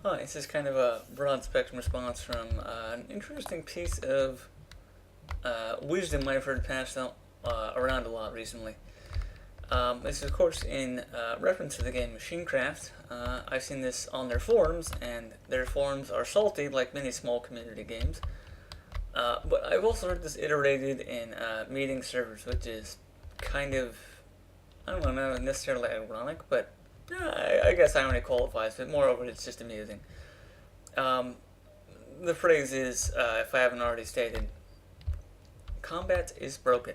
Hi, this is kind of a broad spectrum response from an interesting piece of wisdom I've heard passed out, around a lot recently. This is, of course, in reference to the game Machinecraft. I've seen this on their forums, and their forums are salty like many small community games. But I've also heard this iterated in meeting servers, which is kind of, I don't know, not necessarily ironic, but I guess irony qualifies, but moreover, it's just amusing. Um, the phrase is, if I haven't already stated, combat is broken.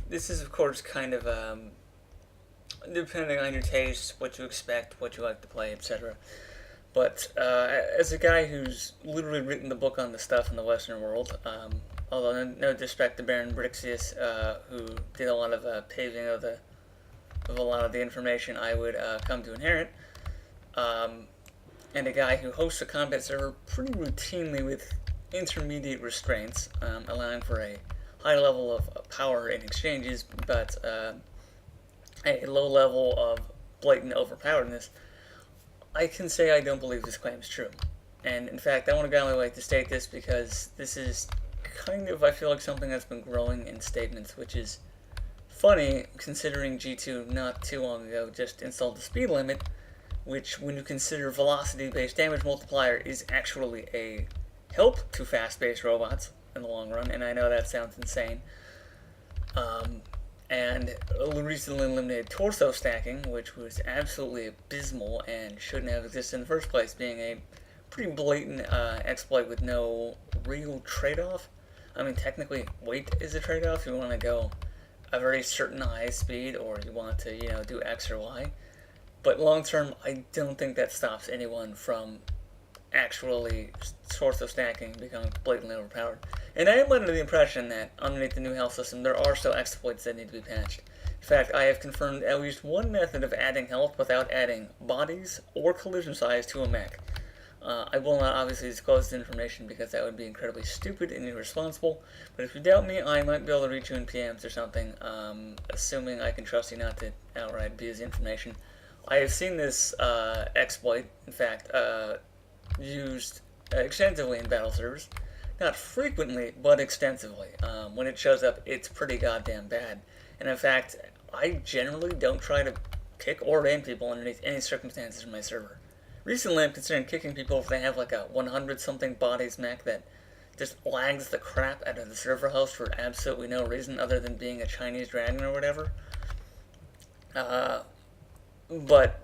This is, of course, kind of depending on your taste, what you expect, what you like to play, etc. But as a guy who's literally written the book on the stuff in the Western world, although no disrespect to Baron Brixius, who did a lot of paving of a lot of the information I would come to inherit, and a guy who hosts a combat server pretty routinely with intermediate restraints, allowing for a high level of power in exchanges, but a low level of blatant overpoweredness, I can say I don't believe this claim is true. And in fact, I want to go on my way to state this because this is kind of, I feel like, something that's been growing in statements, which is funny considering G2 not too long ago just installed the speed limit, which, when you consider velocity-based damage multiplier, is actually a help to fast-paced robots in the long run, and I know that sounds insane. And recently eliminated torso stacking, which was absolutely abysmal and shouldn't have existed in the first place, being a pretty blatant exploit with no real trade-off. I mean, technically, weight is a trade-off. You want to go a very certain high speed, or you want to, do X or Y. But long term, I don't think that stops anyone from actually torso stacking becoming blatantly overpowered. And I am under the impression that underneath the new health system, there are still exploits that need to be patched. In fact, I have confirmed at least one method of adding health without adding bodies or collision size to a mech. I will not obviously disclose this information because that would be incredibly stupid and irresponsible, but if you doubt me, I might be able to reach you in PMs or something, assuming I can trust you not to outright abuse the information. I have seen this exploit, in fact, used extensively in battle servers. Not frequently, but extensively. When it shows up, it's pretty goddamn bad. And in fact, I generally don't try to kick or ram people underneath any circumstances in my server. Recently, I'm considering kicking people if they have like a 100 something bodies mech that just lags the crap out of the server host for absolutely no reason other than being a Chinese dragon or whatever. But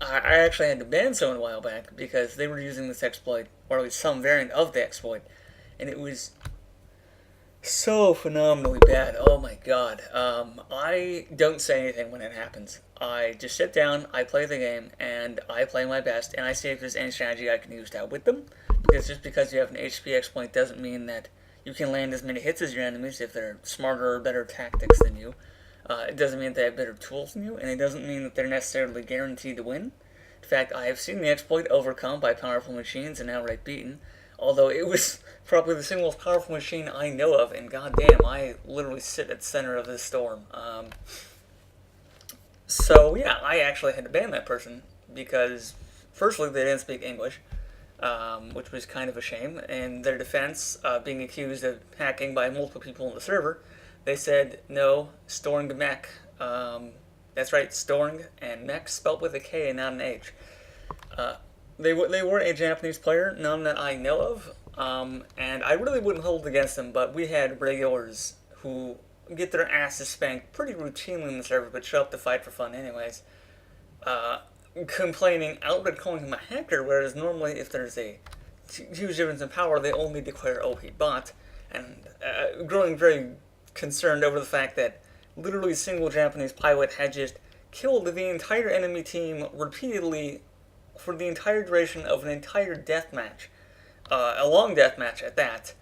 I actually had to ban someone a while back because they were using this exploit, or at least some variant of the exploit, and it was so phenomenally bad. Oh my god. I don't say anything when it happens. I just sit down, I play the game, and I play my best, and I see if there's any strategy I can use to outwit them. Because just because you have an HP exploit doesn't mean that you can land as many hits as your enemies if they're smarter or better tactics than you. It doesn't mean that they have better tools than you, and it doesn't mean that they're necessarily guaranteed to win. In fact, I have seen the exploit overcome by powerful machines and outright beaten, although it was probably the single most powerful machine I know of, and goddamn, I literally sit at the center of this storm. So yeah, I actually had to ban that person because, firstly, they didn't speak English, which was kind of a shame. In their defense, being accused of hacking by multiple people on the server, they said, no, storing the mech. That's right, storing and mech spelled with a K and not an H. They were a Japanese player, none that I know of, and I really wouldn't hold it against them, but we had regulars who get their asses spanked pretty routinely in the server, but show up to fight for fun anyways, complaining, outright calling him a hacker, whereas normally if there's a huge difference in power, they only declare, oh, he bot, and growing very concerned over the fact that literally a single Japanese pilot had just killed the entire enemy team repeatedly for the entire duration of an entire death match, a long death match at that,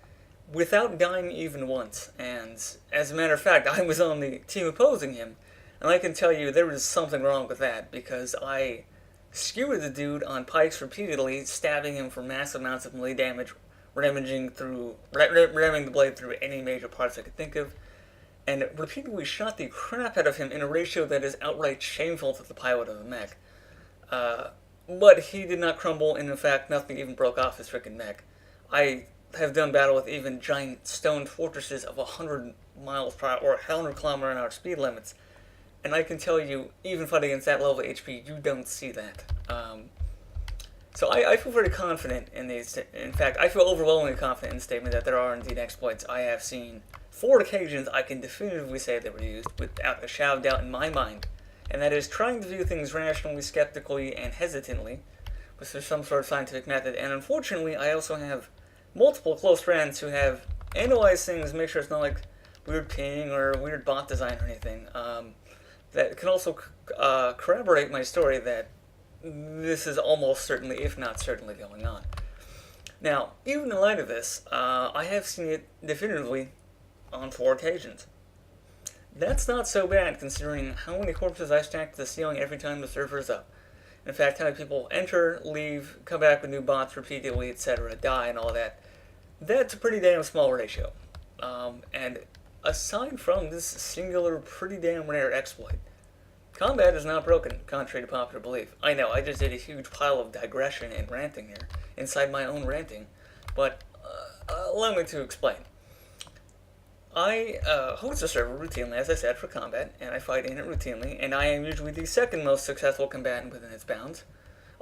without dying even once. And as a matter of fact, I was on the team opposing him, and I can tell you there was something wrong with that because I skewered the dude on pikes repeatedly, stabbing him for massive amounts of melee damage, ramming the blade through any major parts I could think of, and repeatedly shot the crap out of him in a ratio that is outright shameful to the pilot of the mech. But he did not crumble, and in fact, nothing even broke off his freaking neck. I have done battle with even giant stone fortresses of 100 miles per hour or 100-kilometer-an-hour speed limits, and I can tell you, even fighting against that level of HP, you don't see that. So I feel very confident in these. In fact, I feel overwhelmingly confident in the statement that there are indeed exploits I have seen. 4 occasions I can definitively say they were used without a shadow of doubt in my mind, and that is trying to view things rationally, skeptically, and hesitantly, with some sort of scientific method. And unfortunately, I also have multiple close friends who have analyzed things, make sure it's not like weird ping or weird bot design or anything. That can also corroborate my story that this is almost certainly, if not certainly, going on. Now, even in light of this, I have seen it definitively on 4 occasions. That's not so bad considering how many corpses I stack to the ceiling every time the server is up. In fact, how many people enter, leave, come back with new bots repeatedly, etc., die and all that. That's a pretty damn small ratio. And aside from this singular, pretty damn rare exploit, combat is not broken, contrary to popular belief. I know, I just did a huge pile of digression and ranting here, inside my own ranting, but allow me to explain. I host a server routinely, as I said, for combat, and I fight in it routinely, and I am usually the second most successful combatant within its bounds,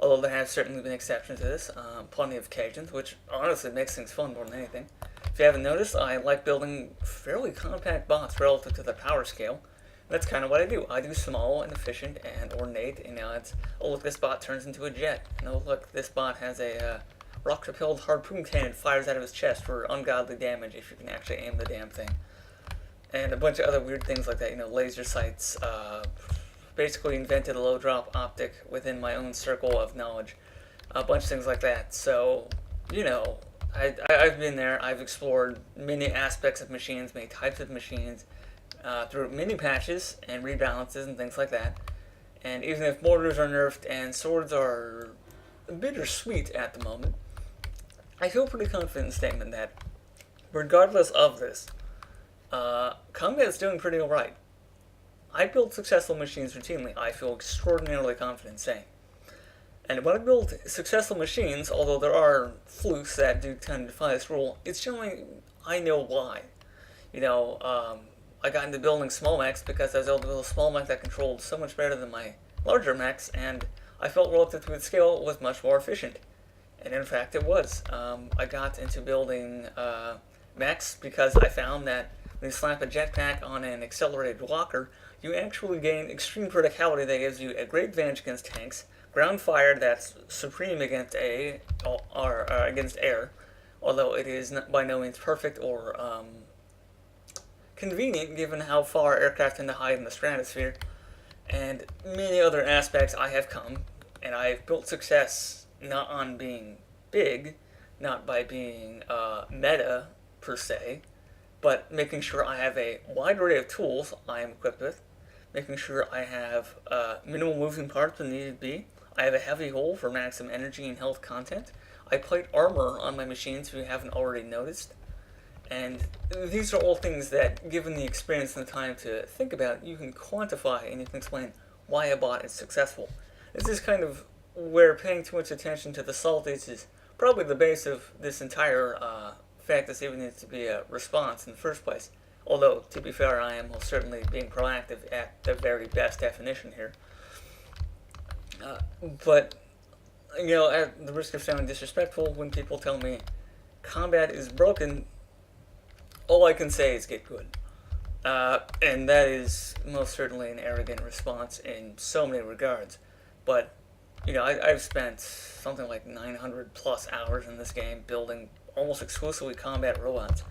although there have certainly been exceptions to this, plenty of occasions, which honestly makes things fun more than anything. If you haven't noticed, I like building fairly compact bots relative to their power scale. That's kind of what I do. I do small and efficient and ornate, and now it's, oh look, this bot turns into a jet, and oh look, this bot has a rock-propelled harpoon cannon fires out of his chest for ungodly damage if you can actually aim the damn thing. And a bunch of other weird things like that, laser sights, basically invented a low-drop optic within my own circle of knowledge, a bunch of things like that. So, I've been there, I've explored many aspects of machines, many types of machines, through many patches and rebalances and things like that. And even if mortars are nerfed and swords are bittersweet at the moment, I feel pretty confident in the statement that, regardless of this, combat is doing pretty alright. I build successful machines routinely, I feel extraordinarily confident saying. And when I build successful machines, although there are flukes that do tend to defy this rule, it's generally, I know why. I got into building small mechs because I was able to build a small mech that controlled so much better than my larger mechs, and I felt relative to its scale was much more efficient. And in fact, it was. I got into building mechs because I found that when you slap a jetpack on an accelerated walker, you actually gain extreme verticality that gives you a great advantage against tanks, ground fire that's supreme against against air, although it is not, by no means perfect or convenient given how far aircraft tend to hide in the stratosphere, and many other aspects I have come, and I've built success not on being big, not by being meta per se, but making sure I have a wide array of tools I am equipped with, making sure I have minimal moving parts when needed be. I have a heavy hull for maximum energy and health content. I plate armor on my machines if you haven't already noticed. And these are all things that, given the experience and the time to think about, you can quantify and you can explain why a bot is successful. This is kind of where paying too much attention to the salt is probably the base of this entire fact this even needs to be a response in the first place. Although, to be fair, I am most certainly being proactive at the very best definition here. But, at the risk of sounding disrespectful, when people tell me combat is broken, all I can say is get good. And that is most certainly an arrogant response in so many regards. But, I've spent something like 900 plus hours in this game building almost exclusively combat robots.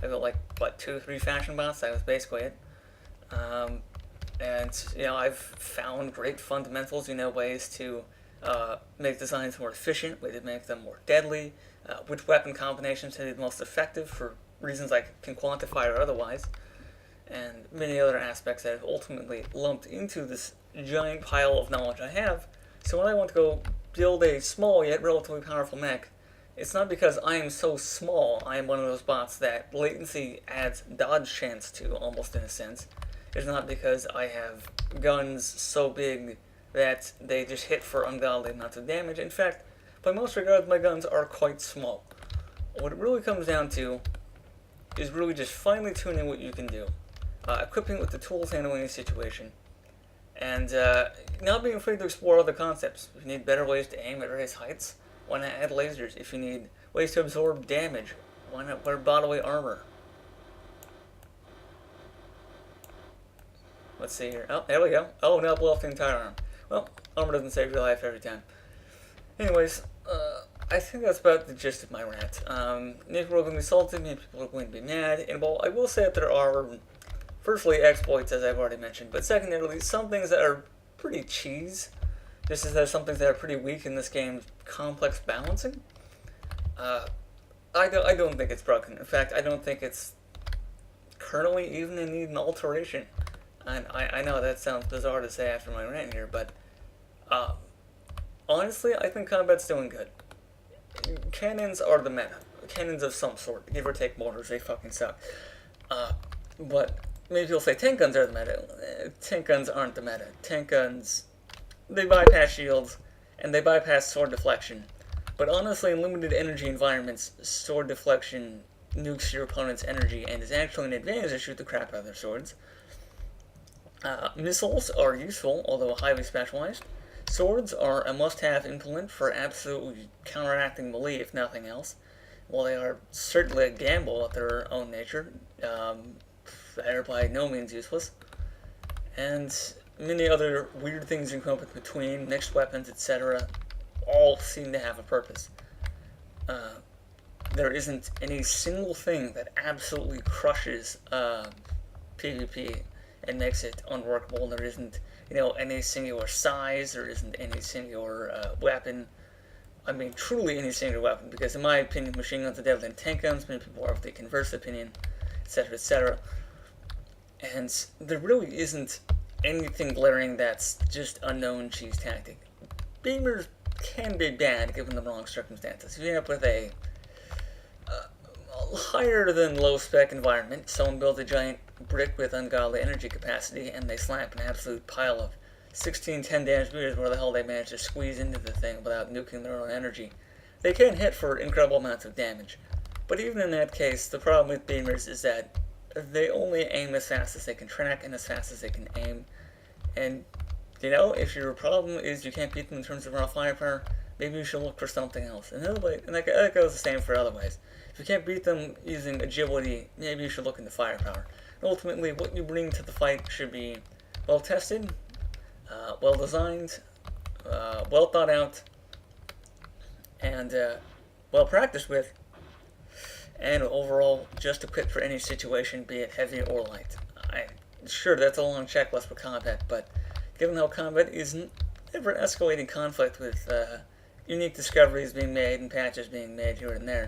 I built 2 or 3 fashion bots, that was basically it. And I've found great fundamentals, ways to make designs more efficient, ways to make them more deadly, which weapon combinations are the most effective for reasons I can quantify or otherwise, and many other aspects that have ultimately lumped into this giant pile of knowledge I have. So when I want to go build a small yet relatively powerful mech, it's not because I am so small, I am one of those bots that latency adds dodge chance to, almost in a sense. It's not because I have guns so big that they just hit for ungodly amounts of damage. In fact, by most regards, my guns are quite small. What it really comes down to is really just finely tuning what you can do, equipping with the tools handling any situation, and not being afraid to explore other concepts. If you need better ways to aim at various heights, why not add lasers? If you need ways to absorb damage, why not wear bodily armor? Let's see here. Oh, there we go. Oh, now blow off the entire arm. Well, armor doesn't save your life every time. Anyways, I think that's about the gist of my rant. Maybe people are going to be salty, maybe people are going to be mad, and well, I will say that there are, firstly, exploits, as I've already mentioned, but secondarily, some things that are pretty cheese, just as there's some things that are pretty weak in this game's complex balancing. I don't think it's broken. In fact, I don't think it's currently even in need an alteration. And I know that sounds bizarre to say after my rant here, but honestly, I think combat's doing good. Cannons are the meta. Cannons of some sort. Give or take mortars, they fucking suck. But maybe you'll say tank guns are the meta. Tank guns aren't the meta. Tank guns, they bypass shields, and they bypass sword deflection. But honestly, in limited energy environments, sword deflection nukes your opponent's energy and is actually an advantage to shoot the crap out of their swords. Missiles are useful, although highly specialized. Swords are a must-have implement for absolutely counteracting melee, if nothing else. While they are certainly a gamble of their own nature, they are by no means useless. And many other weird things you can come up with between, mixed weapons, etc., all seem to have a purpose. There isn't any single thing that absolutely crushes PvP and makes it unworkable. There isn't, any singular size. There isn't any singular weapon. I mean, truly any singular weapon, because in my opinion, machine guns are deadlier than tank guns. Many people are of the converse opinion, etc., etc. And there really isn't anything glaring that's just a known cheese tactic. Beamers can be bad given the wrong circumstances. If you end up with a higher than low spec environment, someone builds a giant brick with ungodly energy capacity and they slap an absolute pile of 16 10 damage meters where the hell they manage to squeeze into the thing without nuking their own energy. They can hit for incredible amounts of damage. But even in that case, the problem with beamers is that they only aim as fast as they can track and as fast as they can aim. And, if your problem is you can't beat them in terms of raw firepower, maybe you should look for something else. And that goes the same for other ways. If you can't beat them using agility, maybe you should look into firepower. And ultimately, what you bring to the fight should be well tested, well designed, well thought out, and well practiced with, and overall just equipped for any situation, be it heavy or light. Sure, that's a long checklist for combat, but given how combat is an ever-escalating conflict with unique discoveries being made and patches being made here and there,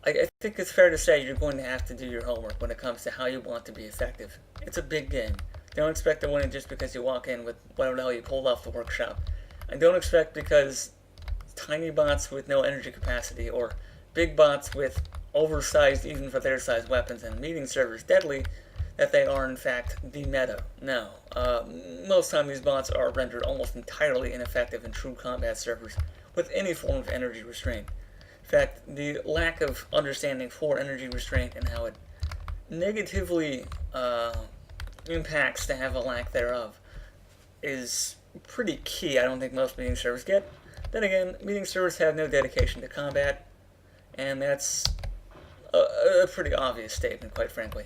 I think it's fair to say you're going to have to do your homework when it comes to how you want to be effective. It's a big game. Don't expect to win it just because you walk in with whatever the hell you pulled off the workshop. And don't expect because tiny bots with no energy capacity or big bots with oversized, even for their size, weapons and meeting servers deadly, that they are in fact the meta. No. Most time these bots are rendered almost entirely ineffective in true combat servers with any form of energy restraint. In fact, the lack of understanding for energy restraint and how it negatively impacts to have a lack thereof is pretty key. I don't think most meeting servers get. Then again, meeting servers have no dedication to combat, and that's a pretty obvious statement, quite frankly.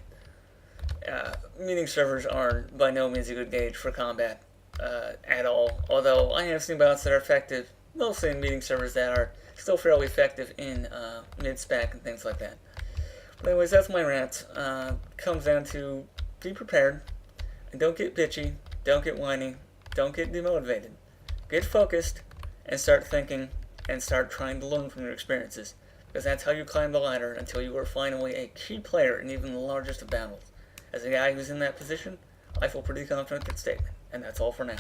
Meeting servers are by no means a good gauge for combat at all, although I have seen bots that are effective, mostly in meeting servers that are still fairly effective in mid-spec and things like that. But anyways, that's my rant. Comes down to be prepared, and don't get bitchy, don't get whiny, don't get demotivated. Get focused, and start thinking, and start trying to learn from your experiences, because that's how you climb the ladder until you are finally a key player in even the largest of battles. As a guy who's in that position, I feel pretty confident in that statement, and that's all for now.